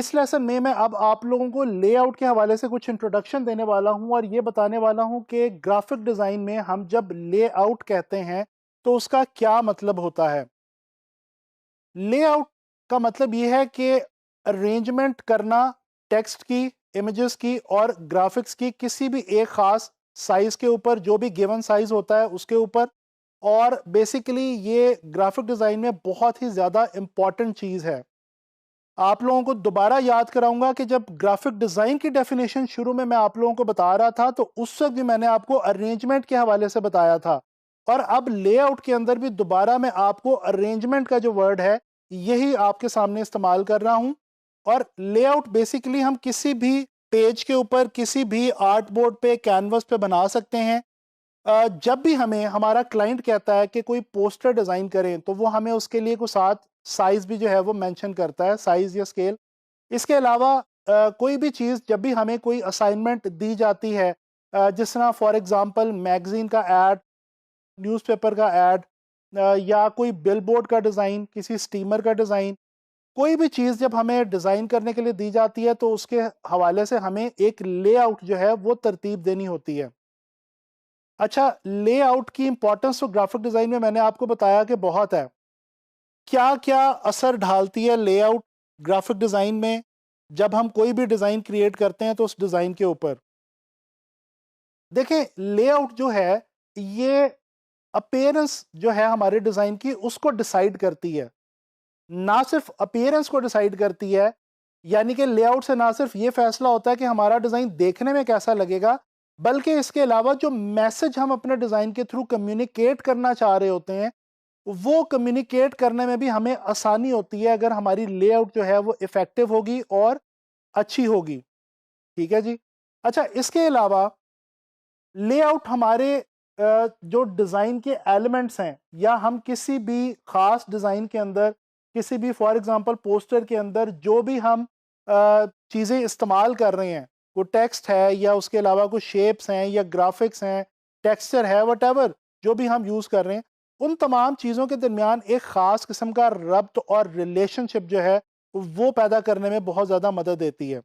इस लेसन में मैं अब आप लोगों को लेआउट के हवाले से कुछ इंट्रोडक्शन देने वाला हूं और ये बताने वाला हूं कि ग्राफिक डिज़ाइन में हम जब लेआउट कहते हैं तो उसका क्या मतलब होता है। लेआउट का मतलब ये है कि अरेंजमेंट करना टेक्स्ट की, इमेजेस की और ग्राफिक्स की किसी भी एक ख़ास साइज़ के ऊपर, जो भी गिवन साइज़ होता है उसके ऊपर। और बेसिकली ये ग्राफिक डिज़ाइन में बहुत ही ज़्यादा इम्पॉर्टेंट चीज़ है। आप लोगों को दोबारा याद कराऊंगा कि जब ग्राफिक डिज़ाइन की डेफिनेशन शुरू में मैं आप लोगों को बता रहा था तो उस वक्त भी मैंने आपको अरेंजमेंट के हवाले से बताया था, और अब लेआउट के अंदर भी दोबारा मैं आपको अरेंजमेंट का जो वर्ड है यही आपके सामने इस्तेमाल कर रहा हूं। और लेआउट बेसिकली हम किसी भी पेज के ऊपर, किसी भी आर्ट बोर्ड पे, कैनवस पे बना सकते हैं। जब भी हमें हमारा क्लाइंट कहता है कि कोई पोस्टर डिज़ाइन करें तो वो हमें उसके लिए कुछ साथ साइज़ भी जो है वो मेंशन करता है, साइज़ या स्केल। इसके अलावा कोई भी चीज़ जब भी हमें कोई असाइनमेंट दी जाती है, जिस तरह फॉर एग्जांपल मैगज़ीन का ऐड, न्यूज़पेपर का ऐड, या कोई बिलबोर्ड का डिज़ाइन, किसी स्टीमर का डिज़ाइन, कोई भी चीज़ जब हमें डिज़ाइन करने के लिए दी जाती है तो उसके हवाले से हमें एक लेआउट जो है वो तरतीब देनी होती है। अच्छा, लेआउट की इंपॉर्टेंस तो ग्राफिक डिज़ाइन में मैंने आपको बताया कि बहुत है। क्या क्या असर ढालती है लेआउट ग्राफिक डिज़ाइन में जब हम कोई भी डिज़ाइन क्रिएट करते हैं तो उस डिज़ाइन के ऊपर? देखें, लेआउट जो है ये अपीयरेंस जो है हमारे डिज़ाइन की उसको डिसाइड करती है। ना सिर्फ अपीयरेंस को डिसाइड करती है, यानी कि लेआउट से ना सिर्फ ये फैसला होता है कि हमारा डिज़ाइन देखने में कैसा लगेगा, बल्कि इसके अलावा जो मैसेज हम अपने डिज़ाइन के थ्रू कम्युनिकेट करना चाह रहे होते हैं वो कम्युनिकेट करने में भी हमें आसानी होती है अगर हमारी लेआउट जो है वो इफ़ेक्टिव होगी और अच्छी होगी। ठीक है जी। अच्छा, इसके अलावा लेआउट हमारे जो डिज़ाइन के एलिमेंट्स हैं, या हम किसी भी ख़ास डिज़ाइन के अंदर, किसी भी फॉर एग्जांपल पोस्टर के अंदर जो भी हम चीज़ें इस्तेमाल कर रहे हैं, वो टेक्स्ट है या उसके अलावा कुछ शेप्स हैं या ग्राफिक्स हैं, टेक्सचर है, वटेवर जो भी हम यूज़ कर रहे हैं, उन तमाम चीज़ों के दरमियान एक ख़ास किस्म का रब्त और रिलेशनशिप जो है वो पैदा करने में बहुत ज़्यादा मदद देती है।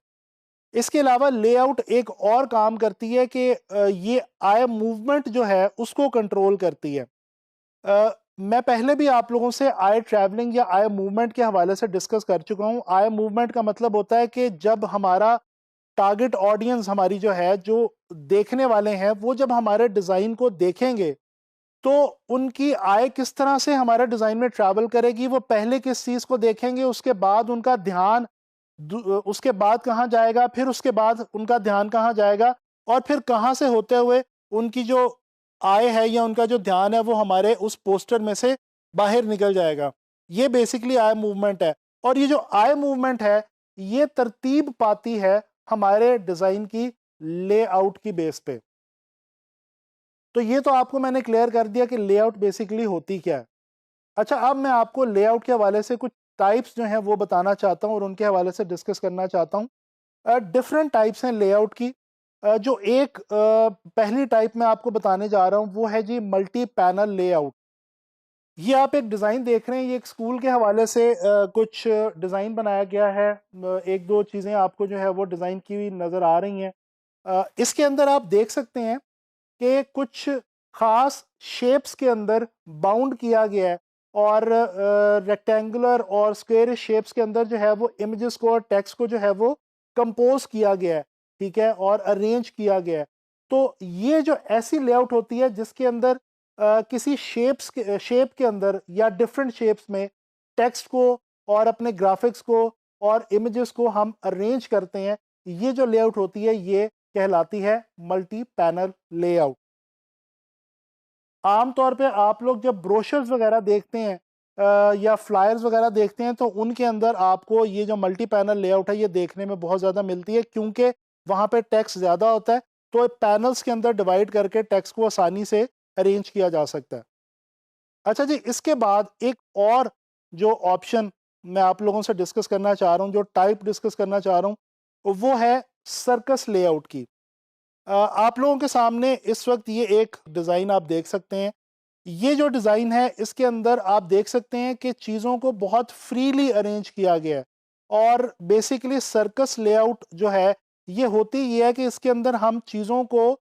इसके अलावा लेआउट एक और काम करती है कि ये आई मूवमेंट जो है उसको कंट्रोल करती है। मैं पहले भी आप लोगों से आई ट्रैवलिंग या आई मूवमेंट के हवाले से डिस्कस कर चुका हूँ। आई मूवमेंट का मतलब होता है कि जब हमारा टारगेट ऑडियंस, हमारी जो है, जो देखने वाले हैं, वो जब हमारे डिज़ाइन को देखेंगे तो उनकी आय किस तरह से हमारे डिज़ाइन में ट्रैवल करेगी, वो पहले किस चीज़ को देखेंगे, उसके बाद उनका ध्यान उसके बाद कहाँ जाएगा, फिर उसके बाद उनका ध्यान कहाँ जाएगा, और फिर कहाँ से होते हुए उनकी जो आय है या उनका जो ध्यान है वो हमारे उस पोस्टर में से बाहर निकल जाएगा। ये बेसिकली आई मूवमेंट है। और ये जो आई मूवमेंट है ये तरतीब पाती है हमारे डिज़ाइन की लेआउट की बेस पे। तो ये तो आपको मैंने क्लियर कर दिया कि लेआउट बेसिकली होती क्या है। अच्छा, अब मैं आपको लेआउट के हवाले से कुछ टाइप्स जो हैं वो बताना चाहता हूँ और उनके हवाले से डिस्कस करना चाहता हूँ। डिफरेंट टाइप्स हैं लेआउट की। जो एक पहली टाइप मैं आपको बताने जा रहा हूँ वो है जी मल्टी पैनल लेआउट। ये आप एक डिज़ाइन देख रहे हैं, ये एक स्कूल के हवाले से कुछ डिज़ाइन बनाया गया है। एक दो चीज़ें आपको जो है वो डिज़ाइन की हुई नज़र आ रही हैं। इसके अंदर आप देख सकते हैं कि कुछ ख़ास शेप्स के अंदर बाउंड किया गया है, और रेक्टेंगुलर और स्क्वायर शेप्स के अंदर जो है वो इमेजेस को और टेक्स्ट को जो है वो कंपोज किया गया है, ठीक है, और अरेंज किया गया है। तो ये जो ऐसी लेआउट होती है जिसके अंदर किसी शेप के अंदर या डिफरेंट शेप्स में टेक्स्ट को और अपने ग्राफिक्स को और इमेजेस को हम अरेंज करते हैं, ये जो लेआउट होती है ये कहलाती है मल्टी पैनल लेआउट। आमतौर पे आप लोग जब ब्रोशर्स वगैरह देखते हैं या फ्लायर्स वगैरह देखते हैं तो उनके अंदर आपको ये जो मल्टी पैनल लेआउट है ये देखने में बहुत ज़्यादा मिलती है, क्योंकि वहाँ पे टेक्स्ट ज़्यादा होता है तो पैनल्स के अंदर डिवाइड करके टेक्स्ट को आसानी से अरेंज किया जा सकता है। अच्छा जी, इसके बाद एक और जो ऑप्शन मैं आप लोगों से डिस्कस करना चाह रहा हूँ, जो टाइप डिस्कस करना चाह रहा हूँ, वो है सर्कस लेआउट की। आप लोगों के सामने इस वक्त ये एक डिज़ाइन आप देख सकते हैं। ये जो डिज़ाइन है इसके अंदर आप देख सकते हैं कि चीज़ों को बहुत फ्रीली अरेंज किया गया है। और बेसिकली सर्कस लेआउट जो है ये होती ये है कि इसके अंदर हम चीज़ों को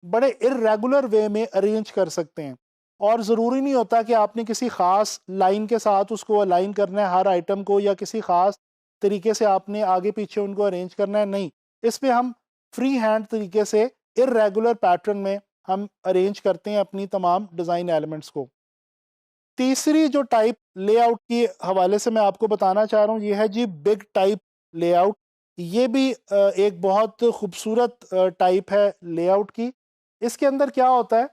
बड़े इर्रेगुलर वे में अरेंज कर सकते हैं, और ज़रूरी नहीं होता कि आपने किसी ख़ास लाइन के साथ उसको अलाइन करना है हर आइटम को, या किसी ख़ास तरीके से आपने आगे पीछे उनको अरेंज करना है। नहीं, इसमें हम फ्री हैंड तरीके से इर्रेगुलर पैटर्न में हम अरेंज करते हैं अपनी तमाम डिज़ाइन एलिमेंट्स को। तीसरी जो टाइप लेआउट के हवाले से मैं आपको बताना चाह रहा हूँ ये है जी बिग टाइप लेआउट। ये भी एक बहुत खूबसूरत टाइप है लेआउट की। इसके अंदर क्या होता है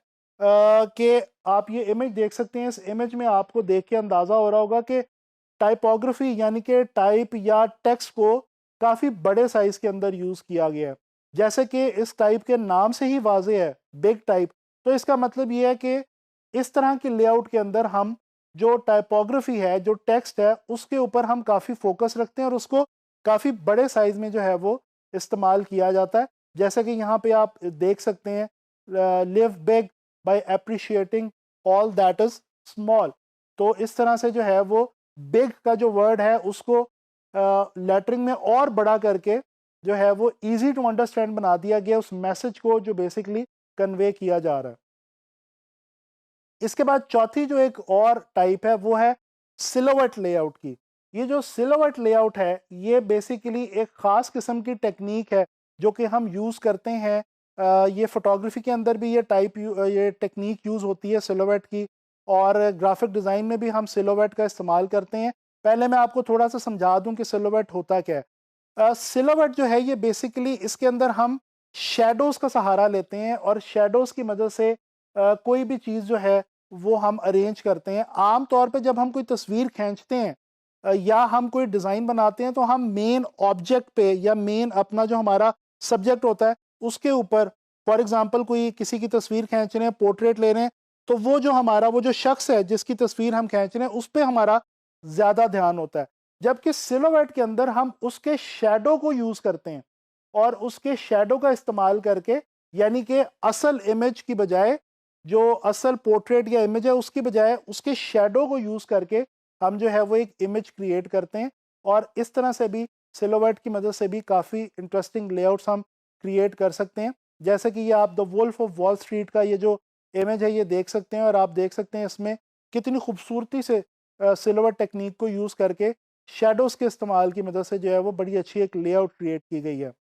कि आप ये इमेज देख सकते हैं। इस इमेज में आपको देख के अंदाज़ा हो रहा होगा कि टाइपोग्राफी यानी कि टाइप या टेक्स्ट को काफ़ी बड़े साइज़ के अंदर यूज़ किया गया है। जैसे कि इस टाइप के नाम से ही वाज़ेह है बिग टाइप, तो इसका मतलब ये है कि इस तरह के लेआउट के अंदर हम जो टाइपोग्राफी है, जो टेक्स्ट है, उसके ऊपर हम काफ़ी फोकस रखते हैं और उसको काफ़ी बड़े साइज़ में जो है वो इस्तेमाल किया जाता है। जैसे कि यहाँ पे आप देख सकते हैं, live big by appreciating all that is small. तो इस तरह से जो है वो बिग का जो वर्ड है उसको लेटरिंग में और बड़ा करके जो है वो ईजी टू अंडरस्टैंड बना दिया गया उस मैसेज को जो बेसिकली कन्वे किया जा रहा है। इसके बाद चौथी जो एक और टाइप है वो है सिलोवेट लेआउट की। ये जो सिलोवेट लेआउट है ये बेसिकली एक ख़ास किस्म की टेक्निक है जो कि हम यूज़ करते हैं। ये फोटोग्राफी के अंदर भी ये टेक्निक यूज़ होती है सिलोवेट की, और ग्राफिक डिज़ाइन में भी हम सिलोवेट का इस्तेमाल करते हैं। पहले मैं आपको थोड़ा सा समझा दूं कि सिलोवेट होता क्या है। सिलोवेट जो है ये बेसिकली इसके अंदर हम शेडोज़ का सहारा लेते हैं और शेडोज़ की मदद से कोई भी चीज़ जो है वो हम अरेंज करते हैं। आम तौर पे जब हम कोई तस्वीर खींचते हैं या हम कोई डिज़ाइन बनाते हैं तो हम मेन ऑब्जेक्ट पे या मेन अपना जो हमारा सब्जेक्ट होता है उसके ऊपर, फॉर एग्जांपल कोई किसी की तस्वीर खींच रहे हैं, पोर्ट्रेट ले रहे हैं, तो वो जो शख्स है जिसकी तस्वीर हम खींच रहे हैं उस पे हमारा ज़्यादा ध्यान होता है। जबकि सिलोवेट के अंदर हम उसके शैडो को यूज़ करते हैं और उसके शैडो का इस्तेमाल करके, यानी कि असल इमेज की बजाय, जो असल पोर्ट्रेट या इमेज है उसकी बजाय उसके शैडो को यूज़ करके हम जो है वो एक इमेज क्रिएट करते हैं। और इस तरह से भी सिलोवेट की मदद से भी काफ़ी इंटरेस्टिंग लेआउट्स हम क्रिएट कर सकते हैं। जैसे कि ये आप the Wolf of Wall Street का ये जो इमेज है ये देख सकते हैं, और आप देख सकते हैं इसमें कितनी खूबसूरती से सिलोवेट टेक्निक को यूज़ करके शेडोज़ के इस्तेमाल की मदद से जो है वो बड़ी अच्छी एक लेआउट क्रिएट की गई है।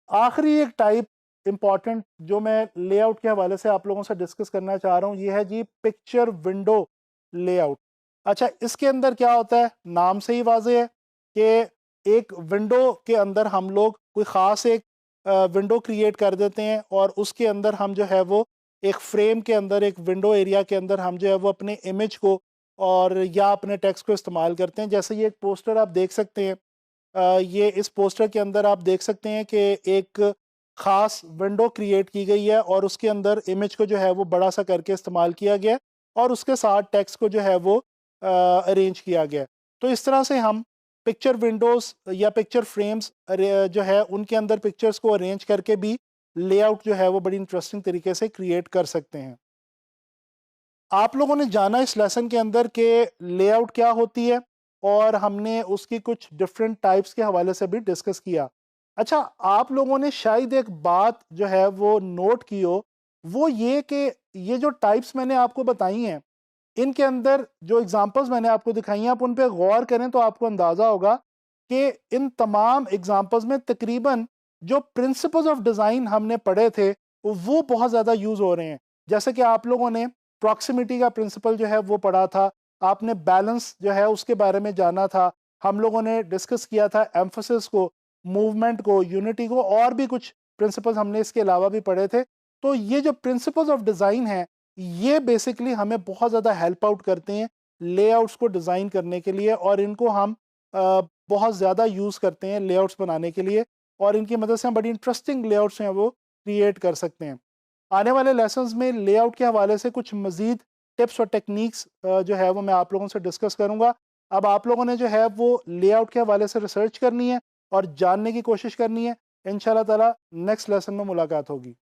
आखिरी एक टाइप इम्पॉर्टेंट जो मैं लेआउट के हवाले से आप लोगों से डिस्कस करना चाह रहा हूँ ये है जी पिक्चर विंडो लेआउट। अच्छा, इसके अंदर क्या होता है, नाम से ही वाज़ेह है कि एक विंडो के अंदर हम लोग कोई ख़ास एक विंडो क्रिएट कर देते हैं और उसके अंदर हम जो है वो एक फ्रेम के अंदर, एक विंडो एरिया के अंदर हम जो है वो अपने इमेज को और या अपने टेक्स्ट को इस्तेमाल करते हैं। जैसे ये एक पोस्टर आप देख सकते हैं, ये इस पोस्टर के अंदर आप देख सकते हैं कि एक ख़ास विंडो क्रिएट की गई है और उसके अंदर इमेज को जो है वो बड़ा सा करके इस्तेमाल किया गया है और उसके साथ टेक्स्ट को जो है वो अरेंज किया गया है। तो इस तरह से हम पिक्चर विंडोज़ या पिक्चर फ्रेम्स जो है उनके अंदर पिक्चर्स को अरेंज करके भी लेआउट जो है वो बड़ी इंटरेस्टिंग तरीके से क्रिएट कर सकते हैं। आप लोगों ने जाना इस लेसन के अंदर कि लेआउट क्या होती है और हमने उसकी कुछ डिफरेंट टाइप्स के हवाले से भी डिस्कस किया। अच्छा, आप लोगों ने शायद एक बात जो है वो नोट की हो, वो ये कि ये जो टाइप्स मैंने आपको बताई हैं इनके अंदर जो एग्जांपल्स मैंने आपको दिखाई हैं आप उन पे गौर करें तो आपको अंदाज़ा होगा कि इन तमाम एग्जांपल्स में तकरीबन जो प्रिंसिपल्स ऑफ डिज़ाइन हमने पढ़े थे वो बहुत ज़्यादा यूज़ हो रहे हैं। जैसे कि आप लोगों ने प्रॉक्सिमिटी का प्रिंसिपल जो है वो पढ़ा था, आपने बैलेंस जो है उसके बारे में जाना था, हम लोगों ने डिस्कस किया था एम्फोसिस को, मूवमेंट को, यूनिटी को, और भी कुछ प्रिंसिपल्स हमने इसके अलावा भी पढ़े थे। तो ये जो प्रिंसिपल्स ऑफ डिज़ाइन हैं ये बेसिकली हमें बहुत ज़्यादा हेल्प आउट करते हैं लेआउट्स को डिज़ाइन करने के लिए, और इनको हम बहुत ज़्यादा यूज़ करते हैं लेआउट्स बनाने के लिए, और इनकी मदद से हम बड़ी इंटरेस्टिंग लेआउट्स हैं वो क्रिएट कर सकते हैं। आने वाले लेसन्स में लेआउट के हवाले से कुछ मज़ीद टिप्स और टेक्निक्स जो है वो मैं आप लोगों से डिस्कस करूँगा। अब आप लोगों ने जो है वो लेआउट के हवाले से रिसर्च करनी है और जानने की कोशिश करनी है। इंशाल्लाह ताला नेक्स्ट लेसन में मुलाकात होगी।